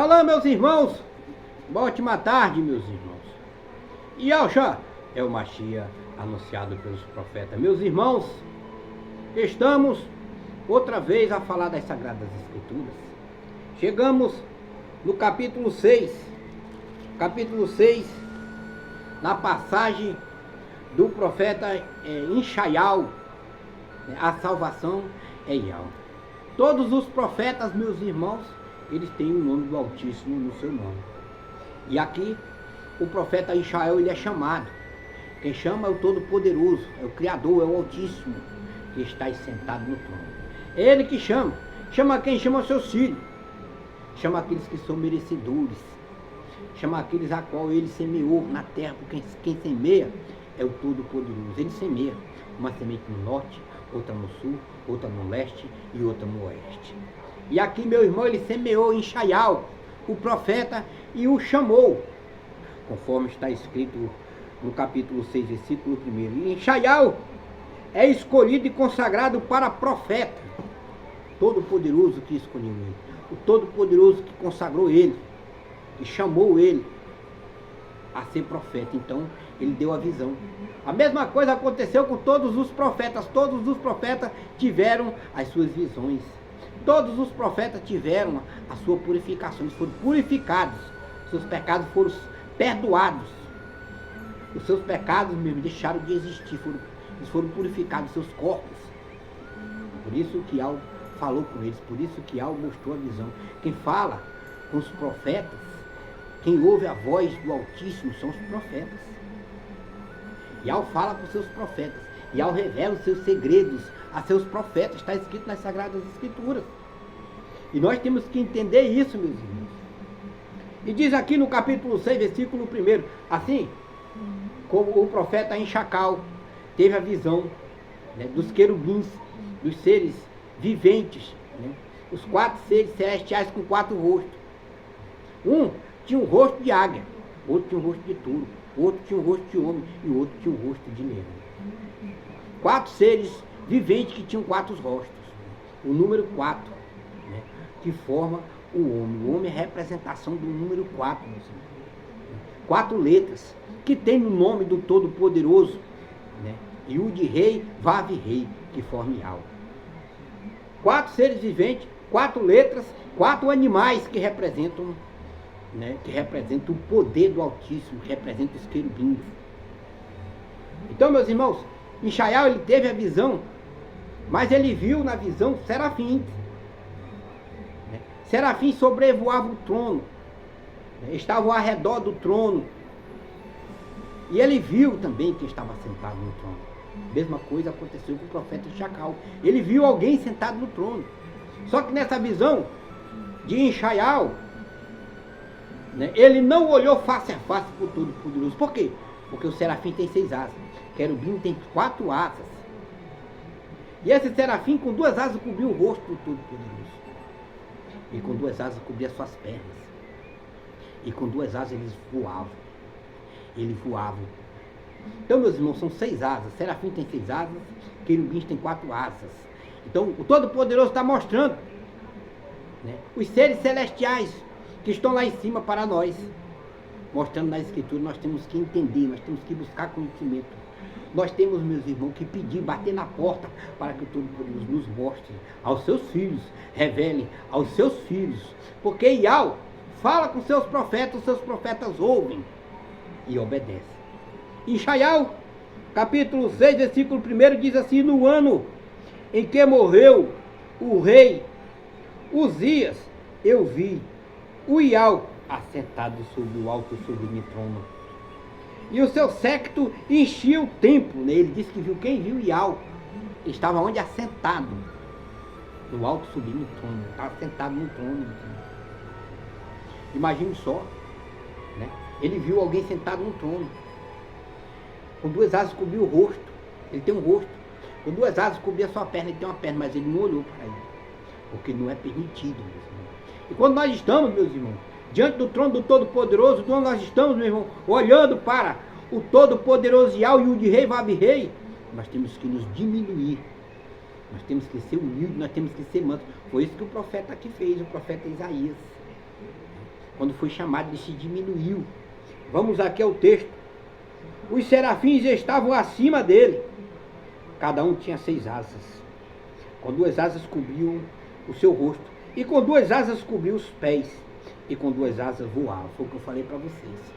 Shalom, meus irmãos. Boa ótima tarde, meus irmãos. Yahushua é o Mashiach anunciado pelos profetas. Meus irmãos, estamos outra vez a falar das Sagradas Escrituras. Chegamos no capítulo 6. Capítulo 6, na passagem do profeta Inshaial, a salvação é Yahweh. Todos os profetas, meus irmãos, eles têm o nome do Altíssimo no seu nome. E aqui, o profeta Inshaial, ele é chamado. Quem chama é o Todo-Poderoso, é o Criador, é o Altíssimo, que está sentado no trono. É ele que chama. Chama quem? Chama os seus filhos. Chama aqueles que são merecedores. Chama aqueles a qual ele semeou na terra, porque quem semeia é o Todo-Poderoso. Ele semeia uma semente no norte, outra no sul, outra no leste e outra no oeste. E aqui, meu irmão, ele semeou em Inshaial, o profeta, e o chamou, conforme está escrito no capítulo 6, versículo 1. E Inshaial é escolhido e consagrado para profeta. Todo-Poderoso que escolheu ele, o Todo-Poderoso que consagrou ele, que chamou ele a ser profeta. Então ele deu a visão. A mesma coisa aconteceu com todos os profetas. Todos os profetas tiveram as suas visões. Todos os profetas tiveram a sua purificação. Eles foram purificados. Seus pecados foram perdoados. Os seus pecados mesmo deixaram de existir. Eles foram purificados, seus corpos. Por isso que Yahweh falou com eles. Por isso que Yahweh mostrou a visão. Quem fala com os profetas, quem ouve a voz do Altíssimo são os profetas. Yahweh fala com seus profetas. Yahweh revela os seus segredos a seus profetas. Está escrito nas Sagradas Escrituras. E nós temos que entender isso, meus irmãos. E diz aqui no capítulo 6, versículo 1. Assim, como o profeta Inshaial teve a visão, né, dos querubins, dos seres viventes, né, os 4 seres celestiais com 4 rostos. Um tinha um rosto de águia, outro tinha um rosto de touro, outro tinha um rosto de homem e o outro tinha um rosto de leão. 4 seres viventes que tinham 4 rostos. O número 4, né, que forma o homem. O homem é a representação do número 4. 4 letras que tem no nome do Todo-Poderoso, né, Yud Rei, Vav Rei, que forma Yahweh. 4 seres viventes, 4 letras, 4 animais que representam, né, que representam o poder do Altíssimo, que representam os querubins. Então, meus irmãos, Inshaial, ele teve a visão, mas ele viu na visão serafins. Né? Serafins sobrevoavam o trono, né? Estavam ao redor do trono. E ele viu também quem estava sentado no trono. Mesma coisa aconteceu com o profeta Inshaial. Ele viu alguém sentado no trono. Só que nessa visão de Inshaial, né, ele não olhou face a face para o Todo-Poderoso. Por quê? Porque o serafim tem 6 asas. O querubim tem 4 asas. E esse serafim com 2 asas cobriu o rosto do Todo-Poderoso. E com 2 asas cobria as suas pernas. E com 2 asas eles voavam. Ele voava. Então, meus irmãos, são 6 asas. Serafim tem 6 asas, querubins tem 4 asas. Então, o Todo-Poderoso está mostrando, né, os seres celestiais que estão lá em cima para nós. Mostrando na Escritura, nós temos que entender, nós temos que buscar conhecimento. Nós temos, meus irmãos, que pedir, bater na porta para que o Todo-Poderoso nos mostre aos seus filhos, revele aos seus filhos. Porque Yahweh fala com seus profetas, os seus profetas ouvem e obedecem. Inshaial, capítulo 6, versículo 1, diz assim: no ano em que morreu o rei Uzias, eu vi o Yahweh assentado sobre o alto sublime trono. E o seu séquito enchia o templo. Né? Ele disse que viu quem? Viu Yahweh. Estava onde? Assentado. No alto sublime trono. Estava sentado no trono. Imagine só. Né? Ele viu alguém sentado no trono. Com 2 asas cobriu o rosto. Ele tem um rosto. Com 2 asas cobriu a sua perna. Ele tem uma perna, mas ele não olhou para ele. Porque não é permitido, meus irmãos. E quando nós estamos, meus irmãos, diante do trono do Todo-Poderoso, quando nós estamos, meu irmão, olhando para o Todo-Poderoso Yahweh, o de Rei, Vav Rei, nós temos que nos diminuir. Nós temos que ser humildes, nós temos que ser mansos. Foi isso que o profeta aqui fez, o profeta Isaías. Quando foi chamado, ele se diminuiu. Vamos aqui ao texto. Os serafins estavam acima dele. Cada um tinha 6 asas. Com 2 asas cobriam o seu rosto. E com 2 asas cobriam os pés. E com 2 asas voava. Foi o que eu falei para vocês.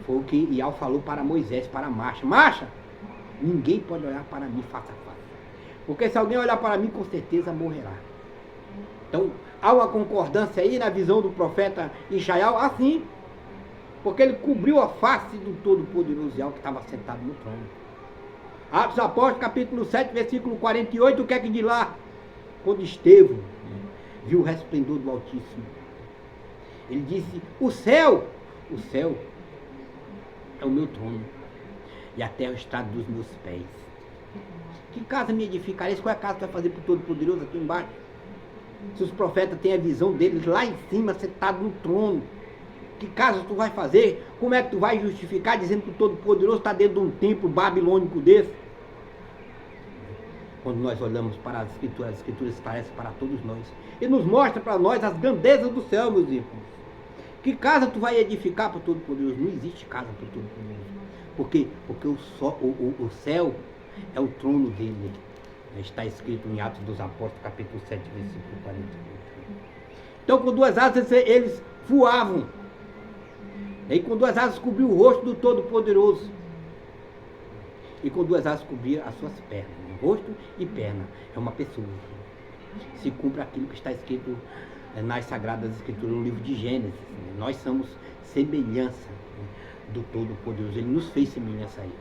Foi o que Ial falou para Moisés, para Marcha. Marcha, ninguém pode olhar para mim face a face. Porque se alguém olhar para mim, com certeza morrerá. Então, há uma concordância aí na visão do profeta Israel, assim. Porque ele cobriu a face do Todo-Poderoso Ial que estava sentado no trono. Atos Apóstolos, capítulo 7, versículo 48, o que é que diz lá? Quando Estevão viu o resplendor do Altíssimo, ele disse, o céu é o meu trono, e a terra é o estrado dos meus pés. Que casa me edificareis? Qual é a casa que vai fazer para o Todo-Poderoso aqui embaixo? Se os profetas têm a visão deles lá em cima, sentado no trono, que casa tu vai fazer? Como é que tu vai justificar dizendo que o Todo-Poderoso está dentro de um templo babilônico desse? Quando nós olhamos para as Escrituras esclarecem para todos nós. E nos mostra para nós as grandezas do céu, meus irmãos. Que casa tu vai edificar para o Todo-Poderoso? Não existe casa para o Todo-Poderoso. Por quê? Porque o céu é o trono dele. Está escrito em Atos dos Apóstolos, capítulo 7, versículo 48. Então, com 2 asas eles voavam. E com 2 asas cobriu o rosto do Todo-Poderoso. E com 2 asas cobria as suas pernas. Rosto e perna. É uma pessoa. Se cumpre aquilo que está escrito nas Sagradas Escrituras, no livro de Gênesis. Nós somos semelhança do Todo-Poderoso. Ele nos fez semelhança a ele.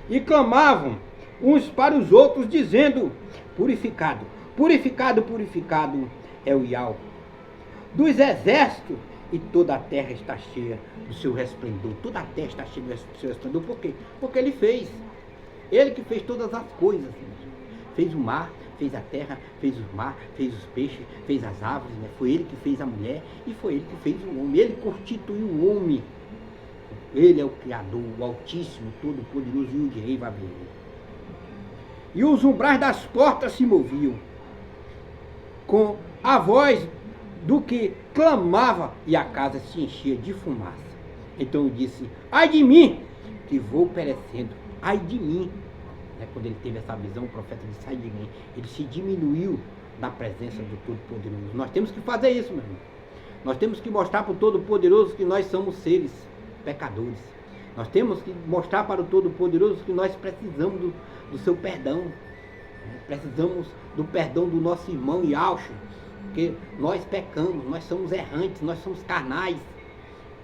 E clamavam uns para os outros, dizendo, purificado, purificado, purificado é o Ial dos exércitos, e toda a terra está cheia do seu resplendor. Toda a terra está cheia do seu resplendor. Por quê? Porque ele fez. Ele que fez todas as coisas. Fez o mar, fez a terra, fez o mar, fez os peixes, fez as árvores. Foi ele que fez a mulher e foi ele que fez o homem. Ele constituiu o homem. Ele é o Criador, o Altíssimo, Todo-Poderoso e o de Rei vai vir. E os umbrais das portas se moviam com a voz do que clamava, e a casa se enchia de fumaça. Então eu disse, ai de mim, que vou perecendo, ai de mim. Quando ele teve essa visão, o profeta disse, ai de mim. Ele se diminuiu da presença do Todo-Poderoso. Nós temos que fazer isso, meu irmão. Nós temos que mostrar para o Todo-Poderoso que nós somos seres pecadores. Nós temos que mostrar para o Todo-Poderoso que nós precisamos do seu perdão. Precisamos do perdão do nosso irmão Yaucho, porque nós pecamos, nós somos errantes, nós somos carnais.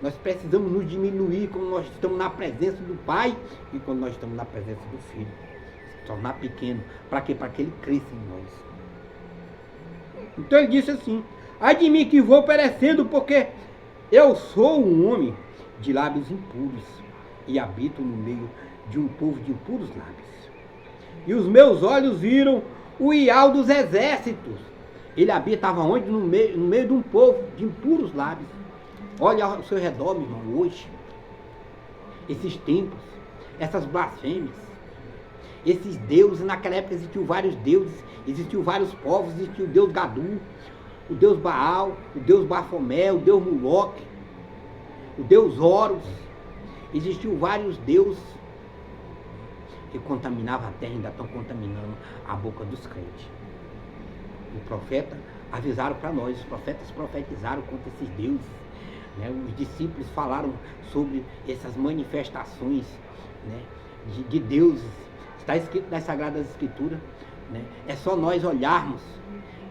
Nós precisamos nos diminuir quando nós estamos na presença do Pai e quando nós estamos na presença do Filho. Se tornar pequeno. Para quê? Para que ele cresça em nós. Então ele disse assim, ai de mim que vou perecendo, porque eu sou um homem de lábios impuros e habito no meio de um povo de impuros lábios. E os meus olhos viram o Ial dos exércitos. Ele habitava onde? No meio de um povo de impuros lábios. Olha ao seu redor, meu irmão, hoje. Esses templos, essas blasfêmias, esses deuses, naquela época existiam vários deuses, existiam vários povos, existia o Deus Gadu, o Deus Baal, o Deus Bafomé, o Deus Moloque, o Deus Horus. Existiam vários deuses que contaminavam a terra, ainda estão contaminando a boca dos crentes. O profeta avisaram para nós, os profetas profetizaram contra esses deuses. Os discípulos falaram sobre essas manifestações de deuses. Está escrito nas Sagradas Escrituras. É só nós olharmos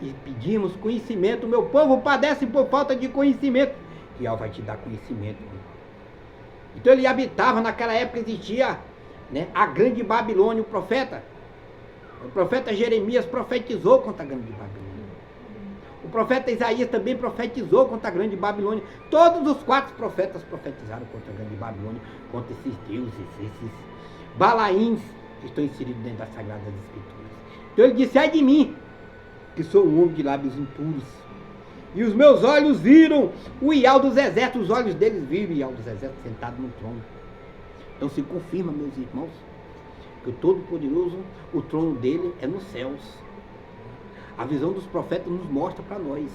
e pedirmos conhecimento. O meu povo padece por falta de conhecimento. E Deus vai te dar conhecimento. Então ele habitava, naquela época existia a grande Babilônia. O profeta Jeremias profetizou contra a grande Babilônia. O profeta Isaías também profetizou contra a grande Babilônia. Todos os 4 profetas profetizaram contra a grande Babilônia, contra esses deuses, esses balaíns que estão inseridos dentro das Sagradas Escrituras. Então ele disse, ai de mim, que sou um homem de lábios impuros. E os meus olhos viram o Ial dos exércitos, os olhos deles viram o Ial dos exércitos sentado no trono. Então se confirma, meus irmãos, que o Todo-Poderoso, o trono dele é nos céus. A visão dos profetas nos mostra para nós.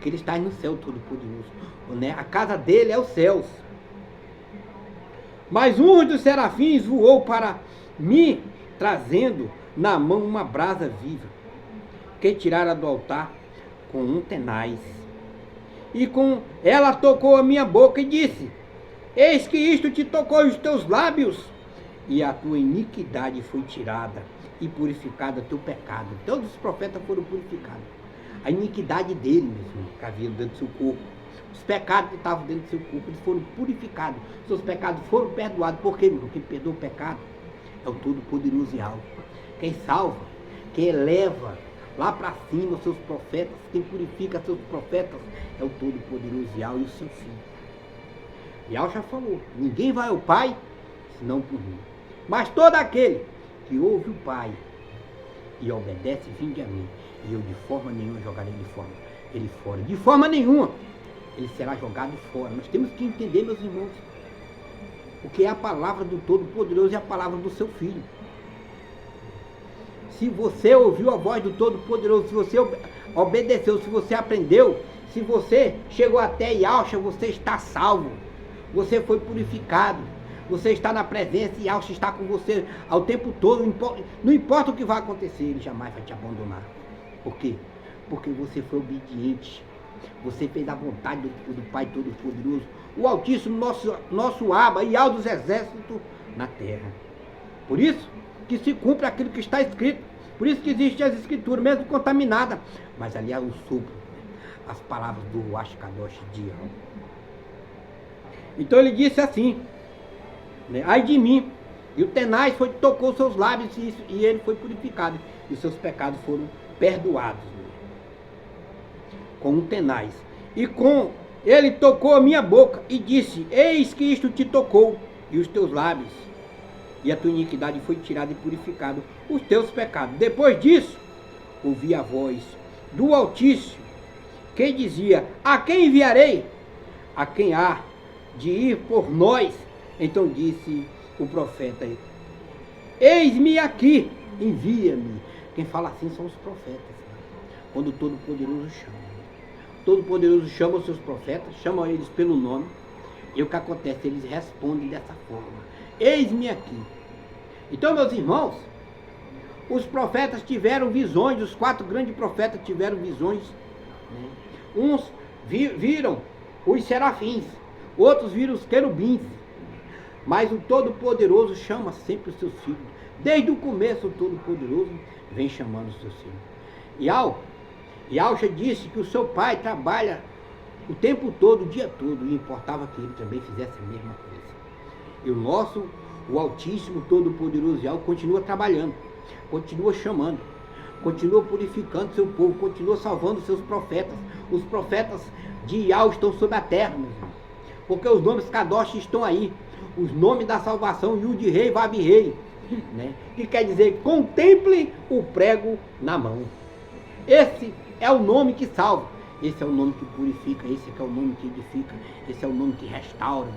que ele está no céu todo-poderoso, né? A casa dele é os céus. Mas um dos serafins voou para mim, trazendo na mão uma brasa viva, que tirara do altar com um tenaz. E com ela tocou a minha boca e disse: eis que isto te tocou os teus lábios, e a tua iniquidade foi tirada, e purificado o teu pecado. Todos os profetas foram purificados. A iniquidade dele mesmo, que havia dentro do seu corpo, os pecados que estavam dentro do seu corpo, eles foram purificados. Seus pecados foram perdoados. Por quê, meu? Quem perdoa o pecado é o Todo-Poderoso e Alto. Quem salva, quem eleva lá para cima os seus profetas, quem purifica seus profetas é o Todo-Poderoso e Alto e o seu Filho. Yahweh já falou: ninguém vai ao Pai senão por mim. Mas todo aquele que ouve o Pai e obedece, vinde a mim, e eu de forma nenhuma jogarei ele fora. De forma nenhuma ele será jogado fora. Nós temos que entender, meus irmãos, o que é a palavra do Todo-Poderoso e a palavra do seu Filho. Se você ouviu a voz do Todo-Poderoso, se você obedeceu, se você aprendeu, se você chegou até Yahweh, você está salvo. Você foi purificado. Você está na presença e Yahweh está com você ao tempo todo. Não importa o que vai acontecer, Ele jamais vai te abandonar. Por quê? Porque você foi obediente. Você fez a vontade do Pai Todo-Poderoso, o Altíssimo, nosso Abba e Yahweh dos exércitos na terra. Por isso que se cumpre aquilo que está escrito. Por isso que existem as escrituras, mesmo contaminadas. Mas ali é o sopro, as palavras do Ruach Kadosh de Yahweh. Então ele disse assim, né? Ai de mim, e o tenaz tocou seus lábios e ele foi purificado, e os seus pecados foram perdoados, né? Com um tenaz. E com ele tocou a minha boca e disse: eis que isto te tocou, e os teus lábios, e a tua iniquidade foi tirada e purificado os teus pecados. Depois disso, ouvi a voz do Altíssimo, que dizia: a quem enviarei? A quem há de ir por nós? Então disse o profeta: eis-me aqui, envia-me. Quem fala assim são os profetas, né? Quando o Todo-Poderoso chama. O Todo-Poderoso chama os seus profetas, chama eles pelo nome, e o que acontece? Eles respondem dessa forma: eis-me aqui. Então, meus irmãos, os profetas tiveram visões, os 4 grandes profetas tiveram visões, né? Uns viram os serafins, outros viram os querubins, mas o Todo-Poderoso chama sempre os seus filhos. Desde o começo, o Todo-Poderoso vem chamando os seus filhos. Yahweh disse que o seu pai trabalha o tempo todo, o dia todo, e importava que ele também fizesse a mesma coisa. E o Altíssimo, Todo-Poderoso Yahweh, continua trabalhando, continua chamando, continua purificando seu povo, continua salvando seus profetas. Os profetas de Yahweh estão sobre a terra, meus irmãos, porque os nomes Kadosh estão aí, os nomes da salvação, Yud Rei, Vav Rei, né? Que quer dizer: contemple o prego na mão. Esse é o nome que salva, esse é o nome que purifica, esse é o nome que edifica, esse é o nome que restaura,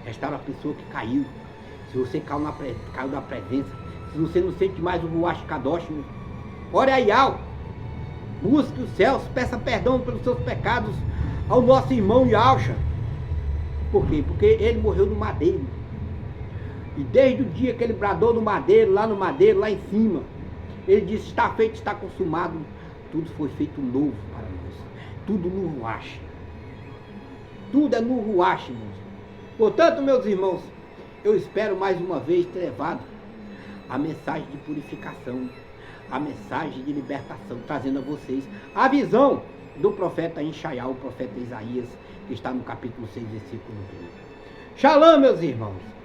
restaura a pessoa que caiu. Se você caiu da presença, se você não sente mais o Ruach Kadosh, ore a Yahweh, busque os céus, peça perdão pelos seus pecados ao nosso irmão Yahweh. Por quê? Porque ele morreu no madeiro. E desde o dia que ele bradou no madeiro, lá lá em cima, ele disse: está feito, está consumado. Tudo foi feito novo para nós. Tudo no Ruach. Tudo é no Ruach, irmãos. Portanto, meus irmãos, eu espero mais uma vez ter levado a mensagem de purificação, a mensagem de libertação, trazendo a vocês a visão do profeta Inshaiah, o profeta Isaías, que está no capítulo 6, versículo 2. Shalom, meus irmãos.